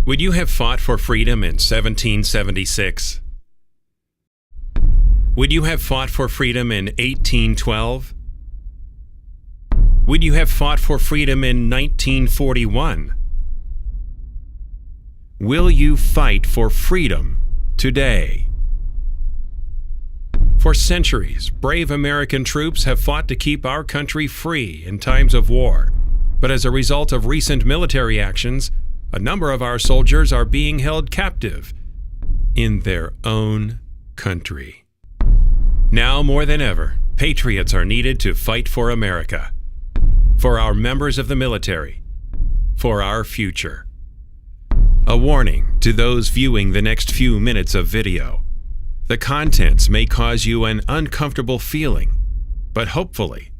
Would you have fought for freedom in 1776? Would you have fought for freedom in 1812? Would you have fought for freedom in 1941? Will you fight for freedom today? For centuries, brave American troops have fought to keep our country free in times of war. But as a result of recent military actions, a number of our soldiers are being held captive in their own country. Now more than ever, patriots are needed to fight for America, for our members of the military, for our future. A warning to those viewing the next few minutes of video. The contents may cause you an uncomfortable feeling, but hopefully,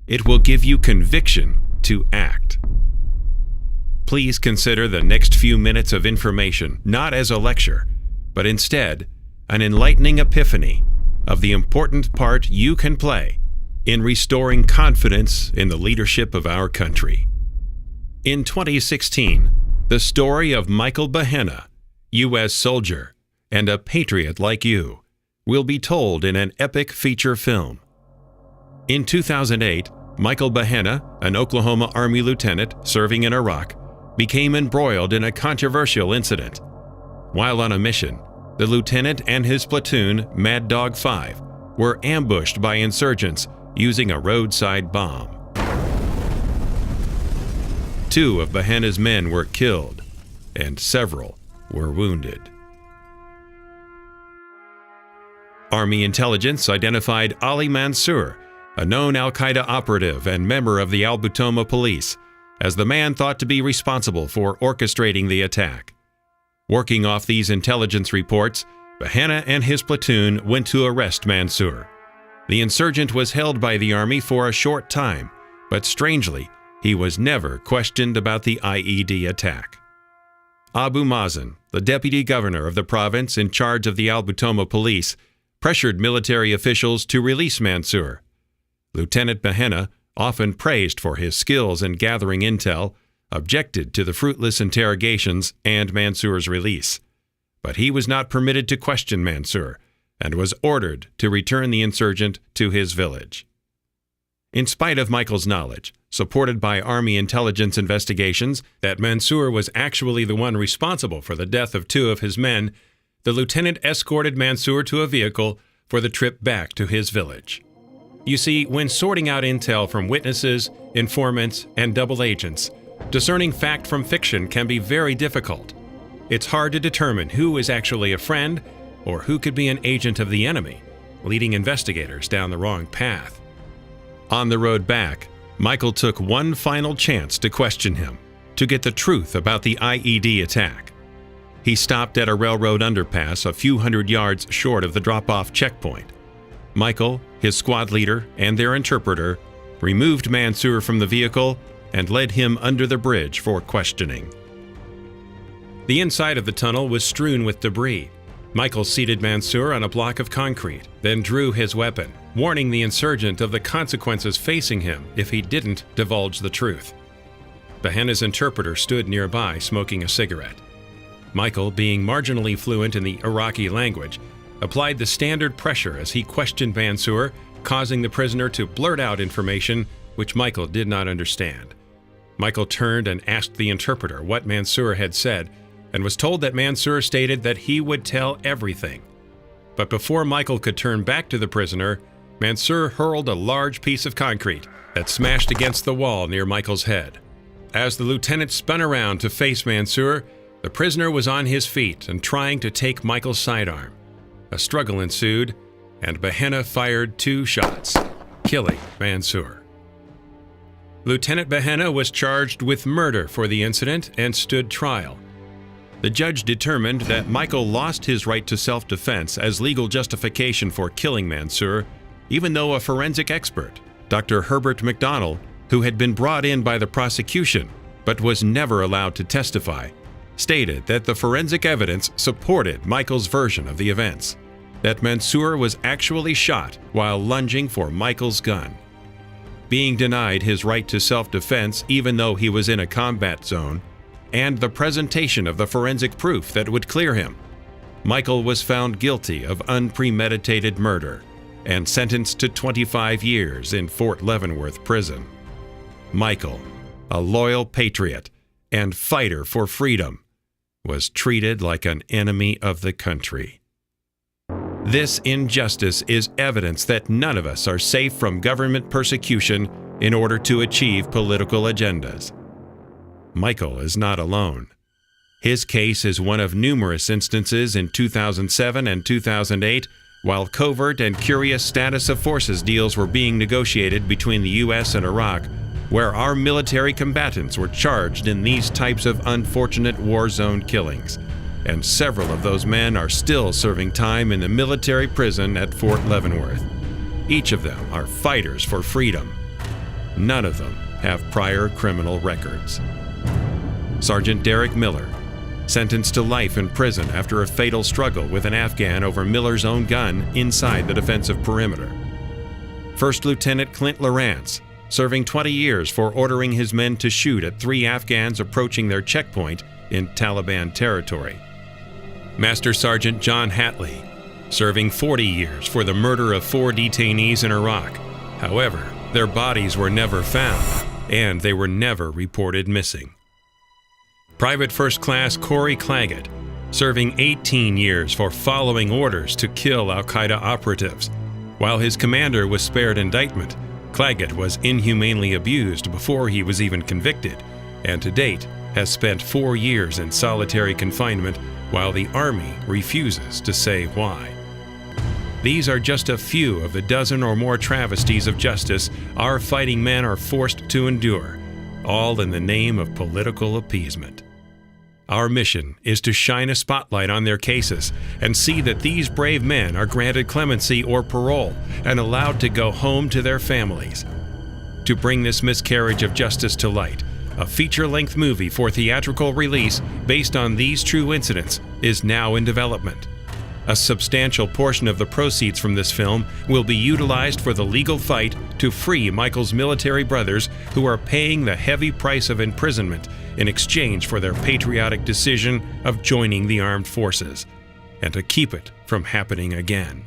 it will give you conviction to act. Please consider the next few minutes of information not as a lecture, but instead an enlightening epiphany of the important part you can play in restoring confidence in the leadership of our country. In 2016, the story of Michael Behenna, U.S. soldier, and a patriot like you, will be told in an epic feature film. In 2008, Michael Behenna, an Oklahoma Army lieutenant serving in Iraq, became embroiled in a controversial incident. While on a mission, the lieutenant and his platoon, Mad Dog 5, were ambushed by insurgents using a roadside bomb. 2 of Behenna's men were killed, and several were wounded. Army intelligence identified Ali Mansour, a known al-Qaeda operative and member of the Al-Butoma police, as the man thought to be responsible for orchestrating the attack. Working off these intelligence reports, Behenna and his platoon went to arrest Mansour. The insurgent was held by the Army for a short time, but strangely, he was never questioned about the IED attack. Abu Mazen, the deputy governor of the province in charge of the Al-Butoma police, pressured military officials to release Mansour. Lieutenant Behenna, often praised for his skills in gathering intel, objected to the fruitless interrogations and Mansour's release. But he was not permitted to question Mansour and was ordered to return the insurgent to his village. In spite of Michael's knowledge, supported by Army intelligence investigations, that Mansour was actually the one responsible for the death of 2 of his men, the lieutenant escorted Mansour to a vehicle for the trip back to his village. You see, when sorting out intel from witnesses, informants, and double agents, discerning fact from fiction can be very difficult. It's hard to determine who is actually a friend or who could be an agent of the enemy, leading investigators down the wrong path. On the road back, Michael took one final chance to question him, to get the truth about the IED attack. He stopped at a railroad underpass a few hundred yards short of the drop-off checkpoint. Michael, his squad leader, and their interpreter removed Mansour from the vehicle and led him under the bridge for questioning. The inside of the tunnel was strewn with debris. Michael seated Mansour on a block of concrete, then drew his weapon, warning the insurgent of the consequences facing him if he didn't divulge the truth. Behenna's interpreter stood nearby smoking a cigarette. Michael, being marginally fluent in the Iraqi language, applied the standard pressure as he questioned Mansour, causing the prisoner to blurt out information which Michael did not understand. Michael turned and asked the interpreter what Mansour had said, and was told that Mansour stated that he would tell everything. But before Michael could turn back to the prisoner, Mansour hurled a large piece of concrete that smashed against the wall near Michael's head. As the lieutenant spun around to face Mansour, the prisoner was on his feet and trying to take Michael's sidearm. A struggle ensued, and Behenna fired 2 shots, killing Mansour. Lieutenant Behenna was charged with murder for the incident and stood trial. The judge determined that Michael lost his right to self-defense as legal justification for killing Mansour, even though a forensic expert, Dr. Herbert MacDonnell, who had been brought in by the prosecution but was never allowed to testify, stated that the forensic evidence supported Michael's version of the events, that Mansour was actually shot while lunging for Michael's gun. Being denied his right to self-defense even though he was in a combat zone, and the presentation of the forensic proof that would clear him, Michael was found guilty of unpremeditated murder and sentenced to 25 years in Fort Leavenworth Prison. Michael, a loyal patriot and fighter for freedom, was treated like an enemy of the country. This injustice is evidence that none of us are safe from government persecution in order to achieve political agendas. Michael is not alone. His case is one of numerous instances in 2007 and 2008, while covert and curious status of forces deals were being negotiated between the U.S. and Iraq, where our military combatants were charged in these types of unfortunate war zone killings. And several of those men are still serving time in the military prison at Fort Leavenworth. Each of them are fighters for freedom. None of them have prior criminal records. Sergeant Derek Miller, sentenced to life in prison after a fatal struggle with an Afghan over Miller's own gun inside the defensive perimeter. First Lieutenant Clint Lawrence, serving 20 years for ordering his men to shoot at 3 Afghans approaching their checkpoint in Taliban territory. Master Sergeant John Hatley, serving 40 years for the murder of 4 detainees in Iraq. However, their bodies were never found, and they were never reported missing. Private First Class Corey Claggett, serving 18 years for following orders to kill al-Qaeda operatives. While his commander was spared indictment, Claggett was inhumanely abused before he was even convicted, and to date has spent 4 years in solitary confinement while the Army refuses to say why. These are just a few of the dozen or more travesties of justice our fighting men are forced to endure, all in the name of political appeasement. Our mission is to shine a spotlight on their cases and see that these brave men are granted clemency or parole and allowed to go home to their families. To bring this miscarriage of justice to light, a feature-length movie for theatrical release based on these true incidents is now in development. A substantial portion of the proceeds from this film will be utilized for the legal fight to free Michael's military brothers who are paying the heavy price of imprisonment in exchange for their patriotic decision of joining the armed forces, and to keep it from happening again.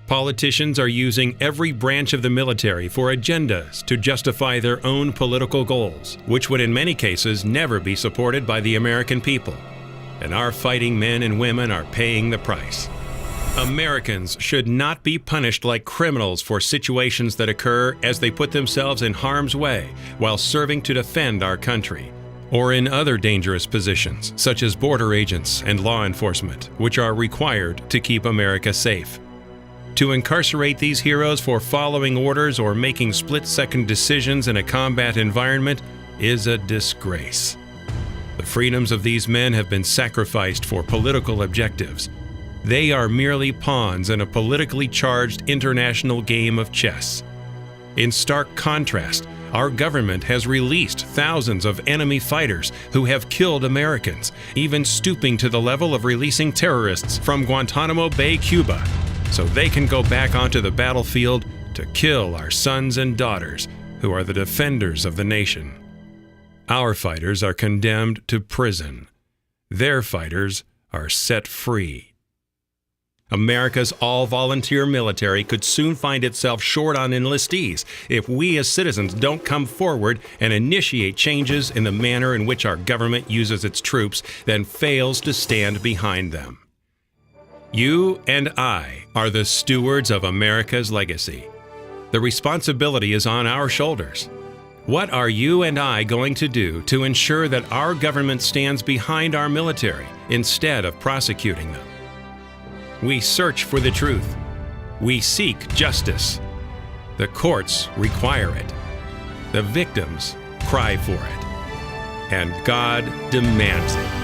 Politicians are using every branch of the military for agendas to justify their own political goals, which would in many cases never be supported by the American people. And our fighting men and women are paying the price. Americans should not be punished like criminals for situations that occur as they put themselves in harm's way while serving to defend our country, or in other dangerous positions, such as border agents and law enforcement, which are required to keep America safe. To incarcerate these heroes for following orders or making split-second decisions in a combat environment is a disgrace. The freedoms of these men have been sacrificed for political objectives. They are merely pawns in a politically charged international game of chess. In stark contrast, our government has released thousands of enemy fighters who have killed Americans, even stooping to the level of releasing terrorists from Guantanamo Bay, Cuba, so they can go back onto the battlefield to kill our sons and daughters who are the defenders of the nation. Our fighters are condemned to prison. Their fighters are set free. America's all-volunteer military could soon find itself short on enlistees if we as citizens don't come forward and initiate changes in the manner in which our government uses its troops, then fails to stand behind them. You and I are the stewards of America's legacy. The responsibility is on our shoulders. What are you and I going to do to ensure that our government stands behind our military instead of prosecuting them? We search for the truth. We seek justice. The courts require it. The victims cry for it. And God demands it.